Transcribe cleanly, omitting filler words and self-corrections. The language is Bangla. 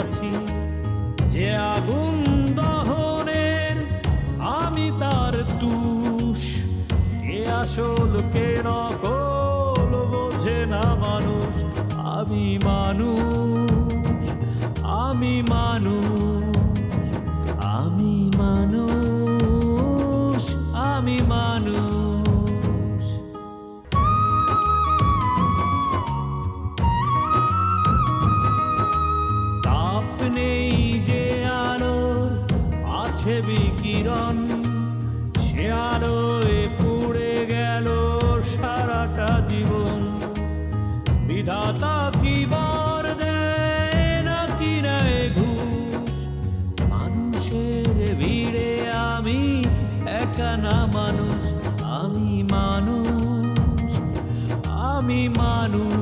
আছি, যে আগুন দহনের আমি তার তুষ। কে আসল কে নকল বোঝে না মানুষ। আমি মানুষ, আমি মানুষ, আমি মানুষ, আমি মানুষ। তাপ নেই যে আলোর আছে বিকিরণ, সে আলোয় পুড়ে গেল সারাটা জীবন। বিধাতা কি বর দেয় নাকি নেয় ঘুষ? মানুষের ভিড়ে আমি একা না মানুষ। আমি মানুষ, আমি মানুষ।